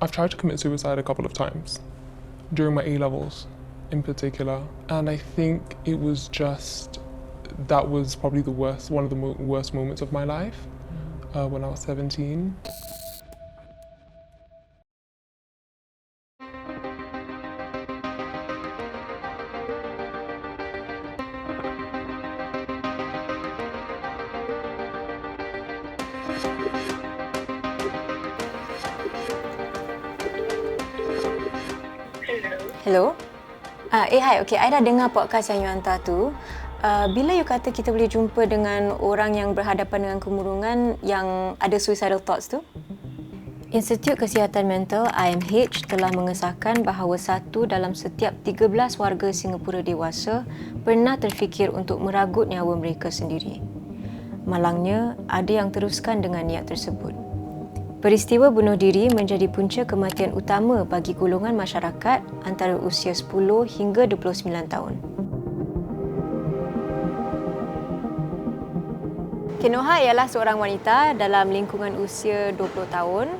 I've tried to commit suicide a couple of times, during my A-levels in particular, and I think it was just, that was probably the worst, one of the worst moments of my life when I was 17. Hello? Hi, okay, I dah dengar podcast yang you hantar tu. Bila you kata kita boleh jumpa dengan orang yang berhadapan dengan kemurungan yang ada suicidal thoughts tu? Institut Kesihatan Mental IMH telah mengesahkan bahawa 1 dalam setiap 13 warga Singapura dewasa pernah terfikir untuk meragut nyawa mereka sendiri. Malangnya, ada yang teruskan dengan niat tersebut. Peristiwa bunuh diri menjadi punca kematian utama bagi golongan masyarakat antara usia 10 hingga 29 tahun. Nuha ialah seorang wanita dalam lingkungan usia 20 tahun.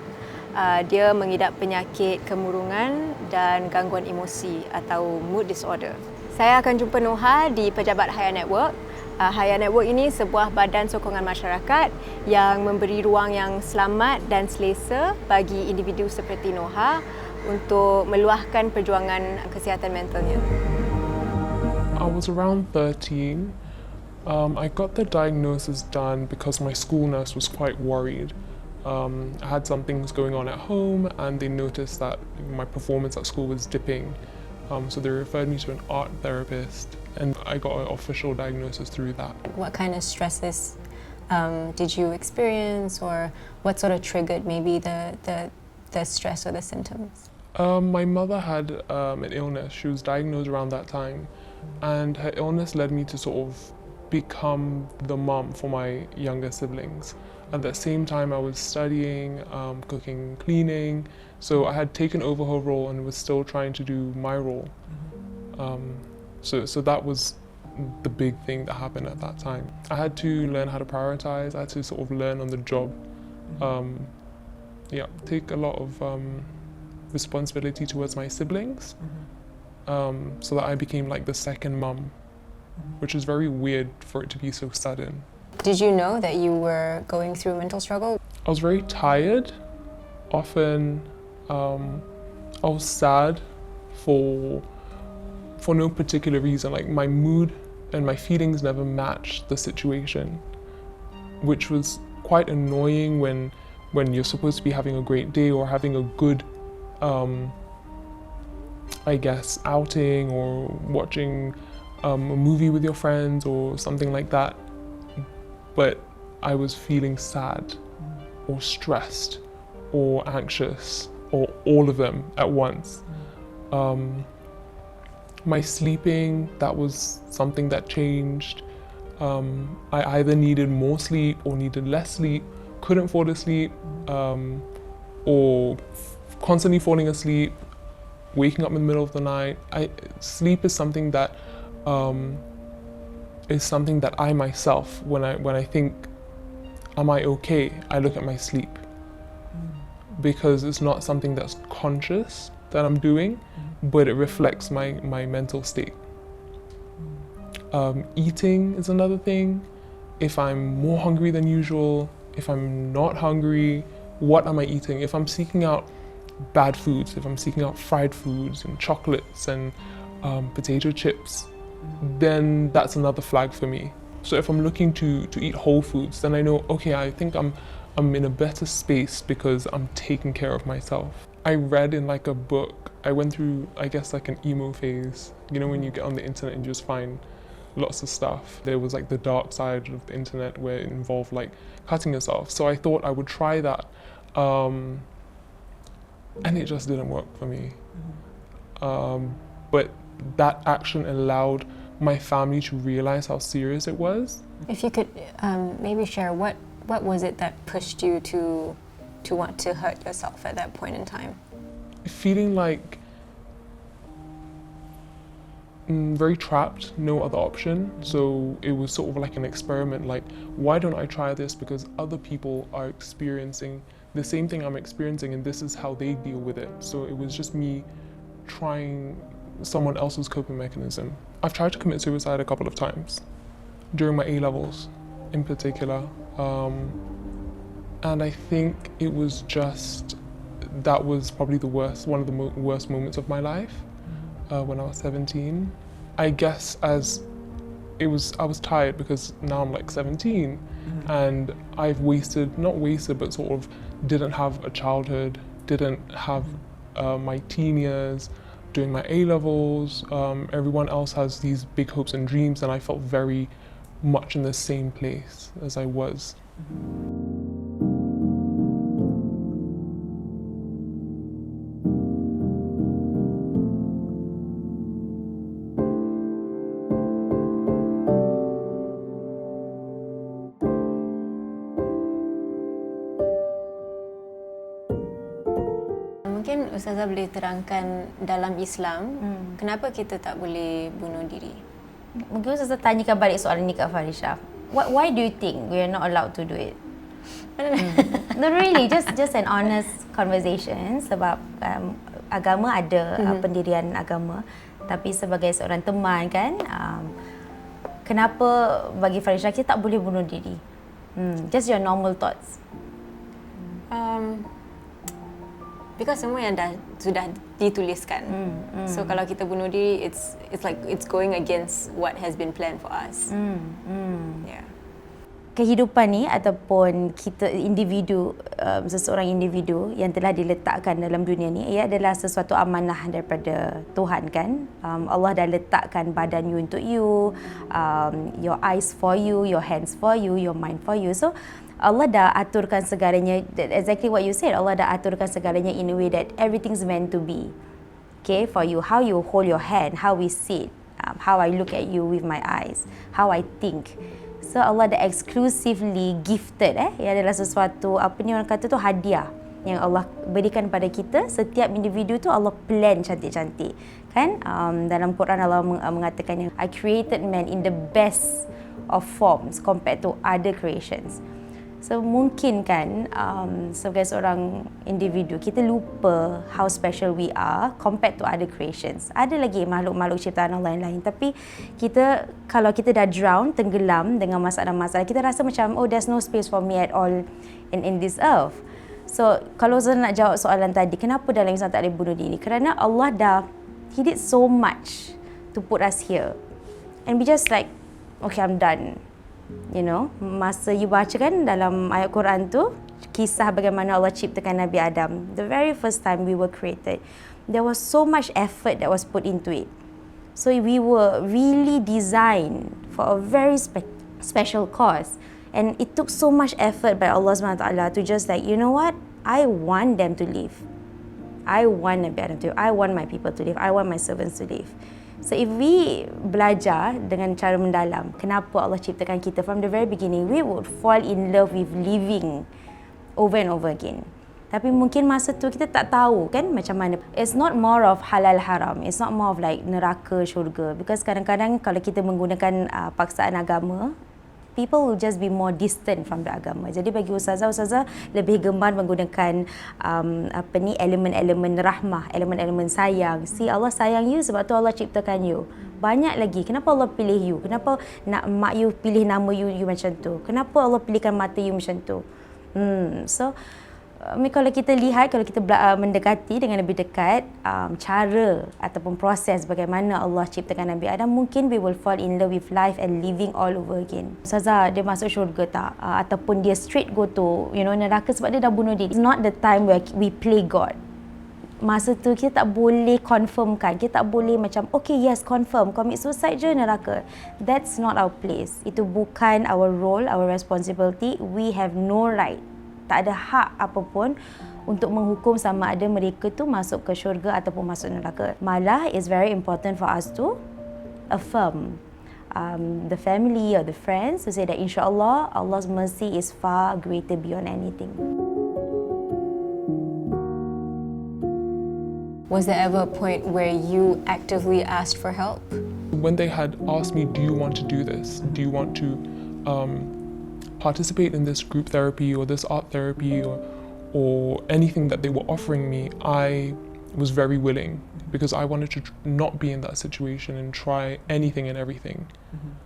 Dia mengidap penyakit kemurungan dan gangguan emosi atau mood disorder. Saya akan jumpa Nuha di Pejabat Haya Network. Haya Network ini sebuah badan sokongan masyarakat yang memberi ruang yang selamat dan selesa bagi individu seperti Nuha untuk meluahkan perjuangan kesihatan mentalnya. I was around 13. I got the diagnosis done because my school nurse was quite worried. I had some things going on at home and they noticed that my performance at school was dipping. So they referred me to an art therapist and I got an official diagnosis through that. What kind of stresses did you experience, or what sort of triggered maybe the stress or the symptoms? My mother had an illness. She was diagnosed around that time and her illness led me to sort of become the mum for my younger siblings. At the same time I was studying, cooking, cleaning, so I had taken over her role and was still trying to do my role. So that was the big thing that happened at that time. I had to learn how to prioritize, I had to sort of learn on the job. Take a lot of responsibility towards my siblings, so that I became like the second mum, which is very weird for it to be so sudden. Did you know that you were going through a mental struggle? I was very tired. Often I was sad for no particular reason. Like my mood and my feelings never matched the situation, which was quite annoying when you're supposed to be having a great day or having a good I guess outing or watching a movie with your friends or something like that, but I was feeling sad or stressed or anxious or all of them at once. My sleeping, that was something that changed. I either needed more sleep or needed less sleep, couldn't fall asleep, or constantly falling asleep, waking up in the middle of the night. Sleep is something that I myself, when I think, am I okay? I look at my sleep, because it's not something that's conscious that I'm doing, but it reflects my mental state. Eating is another thing. If I'm more hungry than usual, if I'm not hungry, what am I eating? If I'm seeking out bad foods, if I'm seeking out fried foods and chocolates and potato chips, then that's another flag for me. So if I'm looking to eat whole foods, then I know, okay, I think I'm in a better space because I'm taking care of myself. I read in like a book, I went through, I guess, like an emo phase. You know, when you get on the internet and you just find lots of stuff. There was like the dark side of the internet where it involved like cutting yourself. So I thought I would try that. And it just didn't work for me. But that action allowed my family to realize how serious it was. If you could maybe share what was it that pushed you to want to hurt yourself at that point in time? Feeling like very trapped, no other option. So it was sort of like an experiment, like, why don't I try this? Because other people are experiencing the same thing I'm experiencing and this is how they deal with it. So it was just me trying someone else's coping mechanism. I've tried to commit suicide a couple of times during my A-levels in particular. And I think it was just, that was probably one of the worst moments of my life when I was 17. I guess I was tired because now I'm like 17 and I've not wasted, but sort of didn't have a childhood, didn't have my teen years, doing my A-levels. Everyone else has these big hopes and dreams and I felt very much in the same place as I was. Mungkin Ustazah boleh terangkan dalam Islam, kenapa kita tak boleh bunuh diri? Mungkin Ustazah tanyakan balik soalan ni Kak Farisha. Why do you think we are not allowed to do it? No, really, just an honest conversation. Sebab agama ada pendirian agama, tapi sebagai seorang teman kan, kenapa bagi Farisha kita tak boleh bunuh diri? Just your normal thoughts. Because semua yang sudah dituliskan. So kalau kita bunuh diri, it's going against what has been planned for us. Yeah. Kehidupan ni ataupun kita individu, seseorang individu yang telah diletakkan dalam dunia ni, ia adalah sesuatu amanah daripada Tuhan kan. Allah dah letakkan badan you untuk you, your eyes for you, your hands for you, your mind for you. So Allah dah aturkan segalanya, exactly what you said, Allah dah aturkan segalanya in a way that everything's meant to be. Okay, for you, how you hold your hand, how we sit, how I look at you with my eyes, how I think. So Allah dah exclusively gifted, ia adalah sesuatu, apa ni orang kata tu, hadiah yang Allah berikan pada kita. Setiap individu tu Allah plan cantik-cantik kan. Dalam Quran Allah mengatakan yang I created man in the best of forms compared to other creations. So mungkin kan sebagai seorang individu kita lupa how special we are compared to other creations. Ada lagi makhluk-makhluk ciptaan Allah yang lain, tapi kalau kita dah drown, tenggelam dengan masalah-masalah, kita rasa macam there's no space for me at all in this earth. So kalau saya nak jawab soalan tadi, kenapa dalam Islam tak boleh bunuh diri? Kerana Allah He did so much to put us here, and we just like, okay, I'm done. You know, masa you baca kan dalam ayat Quran tu, kisah bagaimana Allah ciptakan Nabi Adam. The very first time we were created, there was so much effort that was put into it. So we were really designed for a very special cause. And it took so much effort by Allah SWT to just like, you know what? I want them to live. I want Nabi Adam to live. I want my people to live. I want my servants to live. So if we belajar dengan cara mendalam, kenapa Allah ciptakan kita from the very beginning, we would fall in love with living over and over again. Tapi mungkin masa tu kita tak tahu kan macam mana. It's not more of halal haram. It's not more of like neraka, syurga. Because kadang-kadang kalau kita menggunakan paksaan agama, people will just be more distant from the agama. Jadi bagi ustazah lebih gemar menggunakan elemen-elemen rahmah, elemen-elemen sayang. Allah sayang you sebab tu Allah ciptakan you. Banyak lagi. Kenapa Allah pilih you? Kenapa nak mak you pilih nama you macam tu? Kenapa Allah pilihkan mata you macam tu? So kalau kita lihat, kalau kita mendekati dengan lebih dekat cara ataupun proses bagaimana Allah ciptakan Nabi Adam, mungkin we will fall in love with life and living all over again. Ustazah, dia masuk syurga tak? Ataupun dia straight go to neraka sebab dia dah bunuh diri. It's not the time where we play God. Masa tu kita tak boleh confirmkan, kita tak boleh macam okay, yes, confirm, commit suicide je neraka. That's not our place. Itu bukan our role, our responsibility. We have no right, tak ada hak apapun untuk menghukum sama ada mereka tu masuk ke syurga ataupun masuk neraka. Malah it's very important for us to affirm the family or the friends to say that insyaAllah Allah's mercy is far greater beyond anything. Was there ever a point where you actively asked for help? When they had asked me, do you want to do this? Do you want to participate in this group therapy or this art therapy or anything that they were offering me, I was very willing because I wanted to not be in that situation and try anything and everything.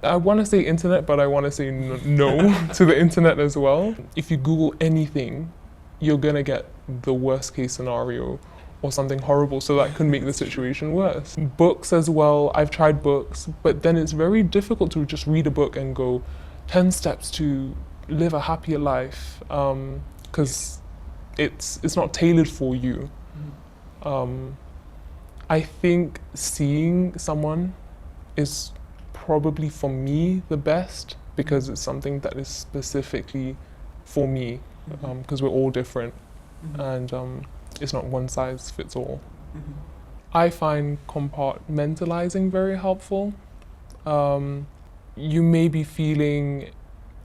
I want to say internet, but I want to say no to the internet as well. If you Google anything, you're going to get the worst case scenario or something horrible, so that could make the situation worse. Books as well, I've tried books, but then it's very difficult to just read a book and go 10 steps to live a happier life, because it's not tailored for you. I think seeing someone is probably for me the best, because it's something that is specifically for me, because we're all different, and it's not one size fits all. I find compartmentalizing very helpful. You may be feeling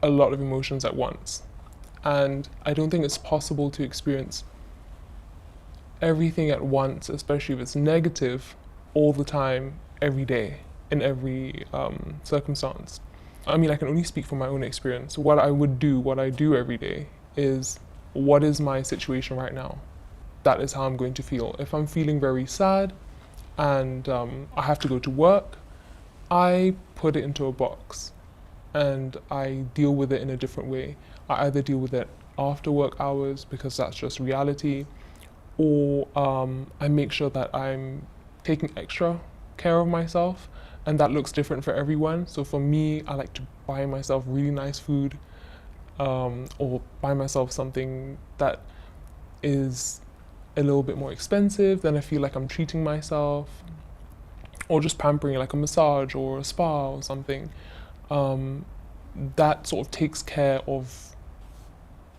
a lot of emotions at once, and I don't think it's possible to experience everything at once, especially if it's negative, all the time, every day, in every circumstance. I mean, I can only speak from my own experience. What I do every day is, what is my situation right now? That is how I'm going to feel. If I'm feeling very sad and I have to go to work, I put it into a box and I deal with it in a different way. I either deal with it after work hours, because that's just reality, or I make sure that I'm taking extra care of myself, and that looks different for everyone. So for me, I like to buy myself really nice food, or buy myself something that is a little bit more expensive, then I feel like I'm treating myself, or just pampering, like a massage or a spa or something. That sort of takes care of,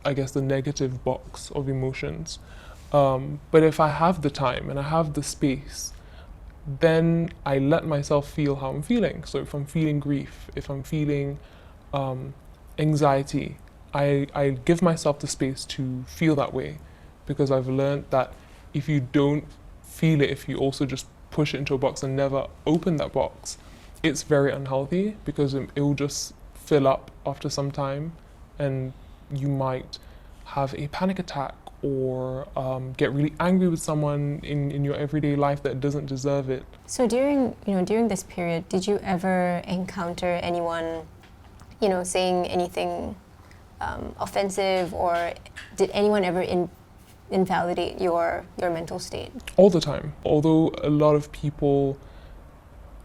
I guess, the negative box of emotions. But if I have the time and I have the space, then I let myself feel how I'm feeling. So if I'm feeling grief, if I'm feeling anxiety, I give myself the space to feel that way, because I've learned that if you don't feel it, if you also just push it into a box and never open that box, it's very unhealthy, because it will just fill up after some time, and you might have a panic attack or get really angry with someone in your everyday life that doesn't deserve it. So during this period, did you ever encounter anyone, saying anything offensive, or did anyone ever invalidate your mental state? All the time. Although a lot of people,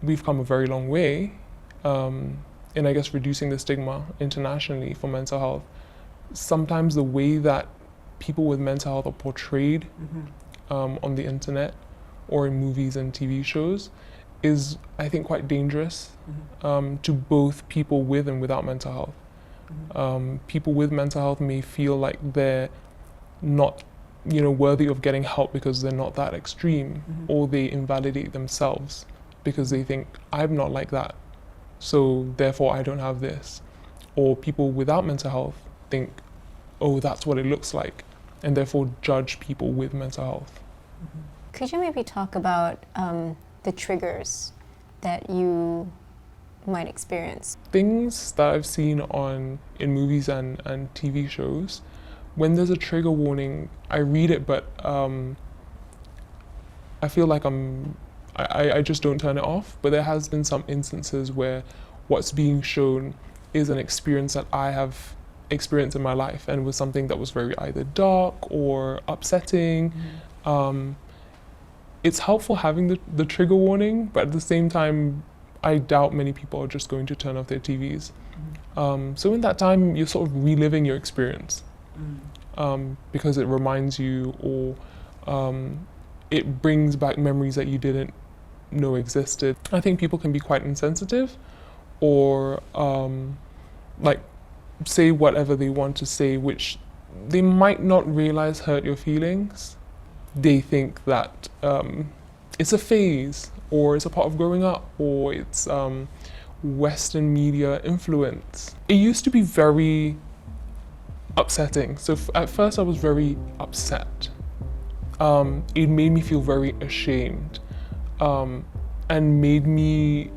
we've come a very long way in, I guess, reducing the stigma internationally for mental health. Sometimes the way that people with mental health are portrayed on the internet or in movies and TV shows is, I think, quite dangerous to both people with and without mental health. People with mental health may feel like they're not worthy of getting help because they're not that extreme, or they invalidate themselves because they think, I'm not like that, so therefore I don't have this. Or people without mental health think, oh, that's what it looks like, and therefore judge people with mental health. Could you maybe talk about the triggers that you might experience? Things that I've seen in movies and TV shows, when there's a trigger warning, I read it, but I feel like I just don't turn it off. But there has been some instances where what's being shown is an experience that I have experienced in my life, and was something that was very either dark or upsetting. It's helpful having the trigger warning, but at the same time, I doubt many people are just going to turn off their TVs. So in that time, you're sort of reliving your experience. Because it reminds you, or it brings back memories that you didn't know existed. I think people can be quite insensitive, or say whatever they want to say, which they might not realize hurt your feelings. They think that it's a phase, or it's a part of growing up, or it's Western media influence. It used to be very upsetting. So at first I was very upset. It made me feel very ashamed, and made me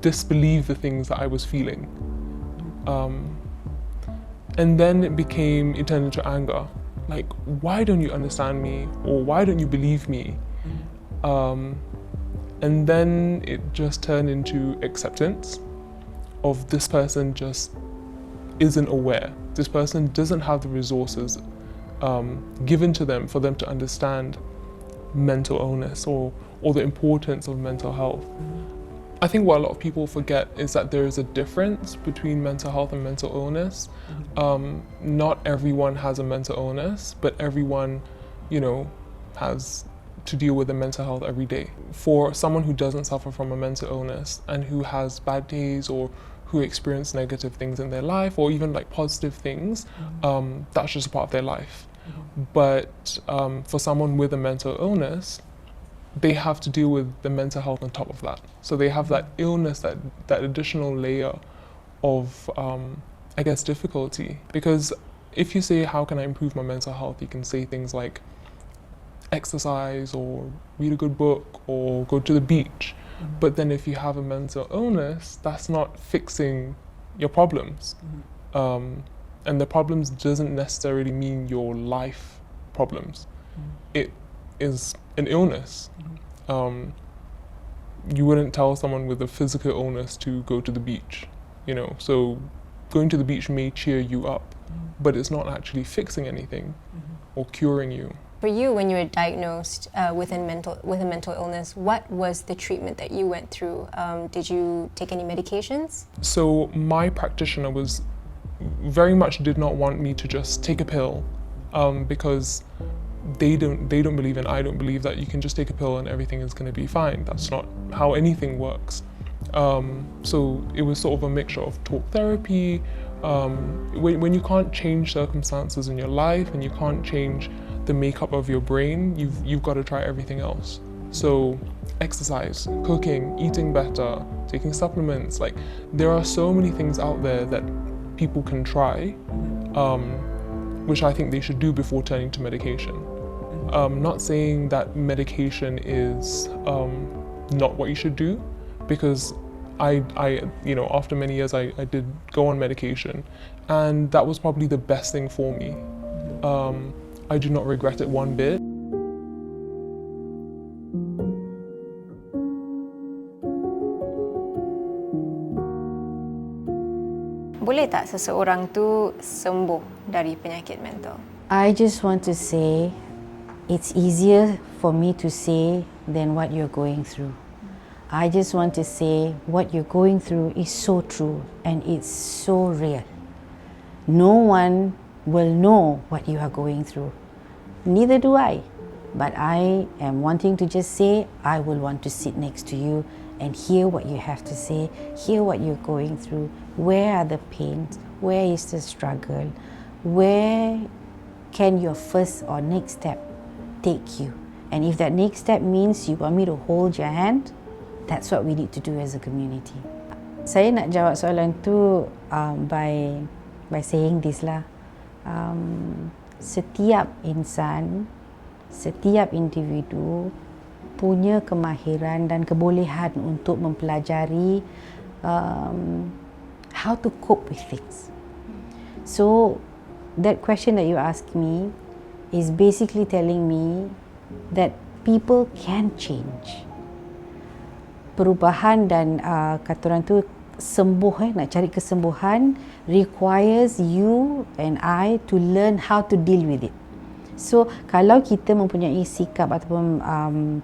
disbelieve the things that I was feeling. And then it turned into anger. like, why don't you understand me, or why don't you believe me? And then it just turned into acceptance of this person just isn't aware. This person doesn't have the resources given to them for them to understand mental illness or the importance of mental health. I think what a lot of people forget is that there is a difference between mental health and mental illness. Not everyone has a mental illness, but everyone, has to deal with the mental health every day. For someone who doesn't suffer from a mental illness and who has bad days or who experience negative things in their life or even like positive things, that's just a part of their life. But for someone with a mental illness, they have to deal with the mental health on top of that. So they have that illness, that additional layer of, difficulty. Because if you say, how can I improve my mental health? You can say things like exercise or read a good book or go to the beach. But then if you have a mental illness, that's not fixing your problems. And the problems doesn't necessarily mean your life problems. It is an illness. You wouldn't tell someone with a physical illness to go to the beach, so going to the beach may cheer you up, but it's not actually fixing anything or curing you. For you, when you were diagnosed with a mental illness, what was the treatment that you went through? Did you take any medications? So my practitioner very much did not want me to just take a pill, because they don't believe, and I don't believe, that you can just take a pill and everything is going to be fine. That's not how anything works. So it was sort of a mixture of talk therapy. When you can't change circumstances in your life and you can't change the makeup of your brain, you've got to try everything else. So exercise, cooking, eating better, taking supplements. Like, there are so many things out there that people can try, which I think they should do before turning to medication. Not saying that medication is not what you should do, because I after many years I did go on medication, and that was probably the best thing for me. I do not regret it one bit. Boleh tak seseorang tu sembuh dari penyakit mental? I just want to say it's easier for me to say than what you're going through. I just want to say what you're going through is so true and it's so real. No one will know what you are going through. Neither do I. But I am wanting to just say, I will want to sit next to you and hear what you have to say, hear what you're going through, where are the pains, where is the struggle, where can your first or next step take you. And if that next step means you want me to hold your hand, that's what we need to do as a community. Saya nak jawab soalan tu by saying this lah. Setiap insan, setiap individu punya kemahiran dan kebolehan untuk mempelajari how to cope with things. So that question that you asked me is basically telling me that people can change. Perubahan dan kata orang tu sembuh, nak cari kesembuhan requires you and I to learn how to deal with it. So kalau kita mempunyai sikap ataupun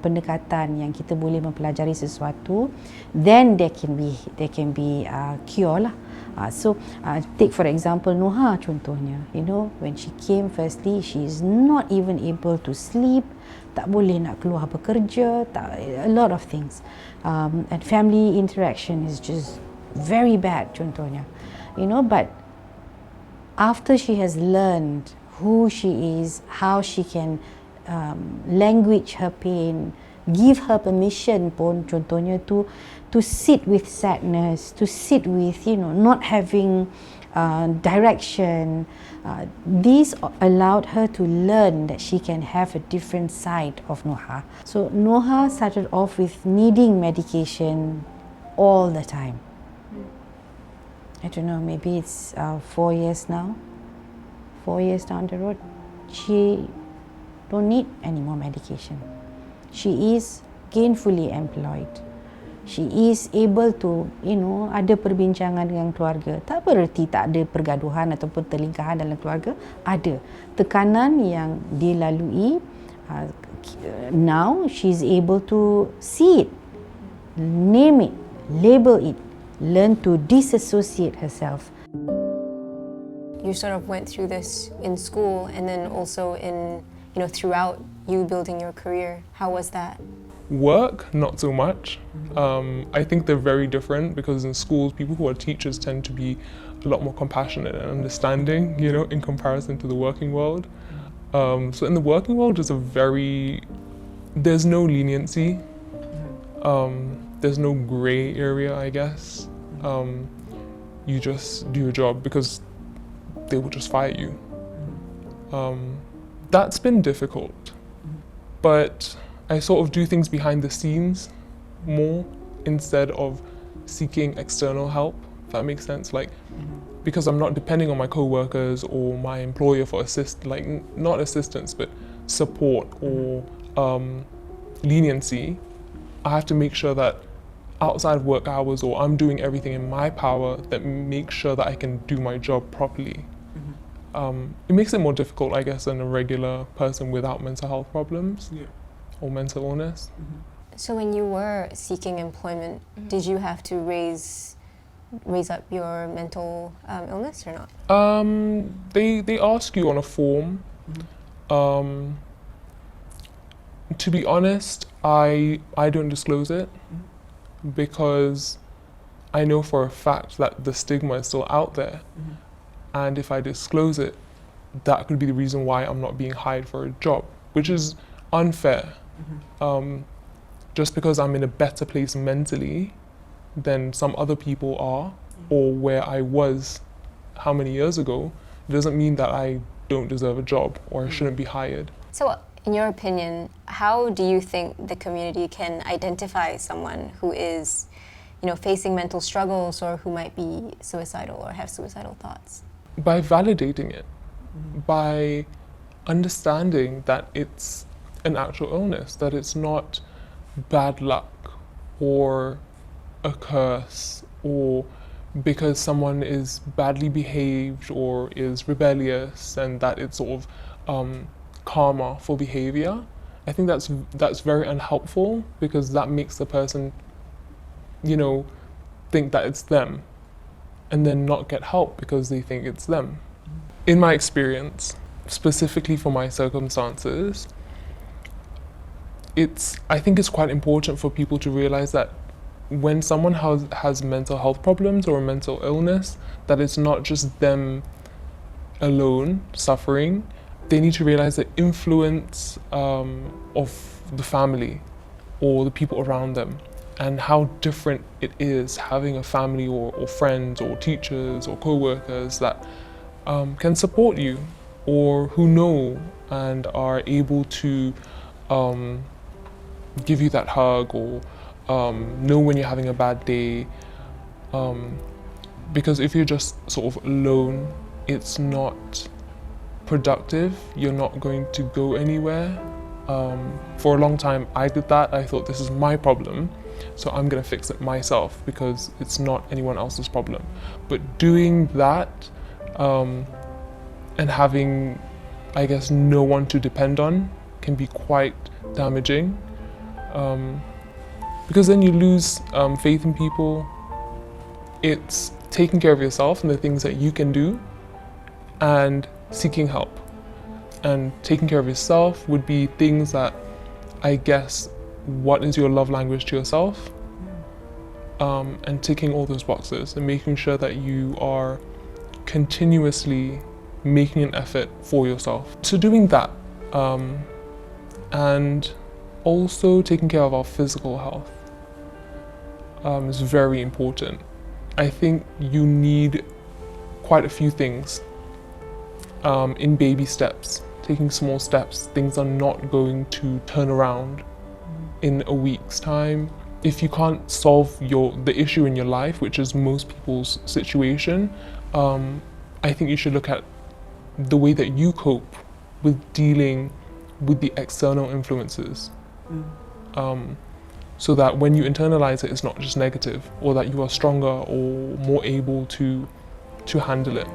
pendekatan yang kita boleh mempelajari sesuatu, then there can be cure lah. So take for example Nuha contohnya. When she came, firstly she is not even able to sleep, tak boleh nak keluar bekerja, a lot of things, and family interaction is just very bad contohnya. But after she has learned who she is, how she can language her pain, give her permission pun contohnya to sit with sadness, to sit with not having direction. These allowed her to learn that she can have a different side of Nuha. So Nuha started off with needing medication all the time. I don't know, maybe it's 4 years now. 4 years down the road, she don't need any more medication. She is gainfully employed. She is able to, ada perbincangan dengan keluarga. Tak bererti tak ada pergaduhan ataupun pertelingkahan dalam keluarga. Ada. Tekanan yang dilalui, now she's able to see it, name it, label it, learn to disassociate herself. You sort of went through this in school and then also in, throughout you building your career. How was that? Work, not so much. I think they're very different because in schools, people who are teachers tend to be a lot more compassionate and understanding, in comparison to the working world. So in the working world, there's no leniency. There's no gray area, I guess. You just do your job because they will just fire you. That's been difficult, but I sort of do things behind the scenes more instead of seeking external help, if that makes sense. Because I'm not depending on my co-workers or my employer for not assistance, but support or leniency. I have to make sure that outside of work hours, or I'm doing everything in my power that makes sure that I can do my job properly. It makes it more difficult, I guess, than a regular person without mental health problems. Yeah. Or mental illness. So when you were seeking employment, did you have to raise up your mental illness or not? They ask you on a form. To be honest, I don't disclose it because I know for a fact that the stigma is still out there. And if I disclose it, that could be the reason why I'm not being hired for a job, which is unfair. Just because I'm in a better place mentally than some other people are, or where I was how many years ago, it doesn't mean that I don't deserve a job or I shouldn't be hired. So in your opinion, how do you think the community can identify someone who is, facing mental struggles or who might be suicidal or have suicidal thoughts? By validating it, by understanding that it's an actual illness, that it's not bad luck or a curse or because someone is badly behaved or is rebellious and that it's sort of karma for behavior. I think that's very unhelpful because that makes the person, think that it's them and then not get help because they think it's them. In my experience, specifically for my circumstances, I think it's quite important for people to realize that when someone has mental health problems or a mental illness, that it's not just them alone suffering. They need to realize the influence of the family or the people around them and how different it is having a family or friends or teachers or co-workers that can support you or who know and are able to give you that hug or know when you're having a bad day. Because if you're just sort of alone, it's not productive. You're not going to go anywhere. For a long time, I did that. I thought this is my problem, so I'm gonna fix it myself because it's not anyone else's problem. But doing that and having, I guess, no one to depend on can be quite damaging. Because then you lose faith in people. It's taking care of yourself and the things that you can do and seeking help. And taking care of yourself would be things that, I guess, what is your love language to yourself? And ticking all those boxes and making sure that you are continuously making an effort for yourself. So doing that, and also taking care of our physical health is very important. I think you need quite a few things in baby steps, taking small steps. Things are not going to turn around in a week's time. If you can't solve the issue in your life, which is most people's situation, I think you should look at the way that you cope with dealing with the external influences. So that when you internalize it, it's not just negative, or that you are stronger or more able to handle it.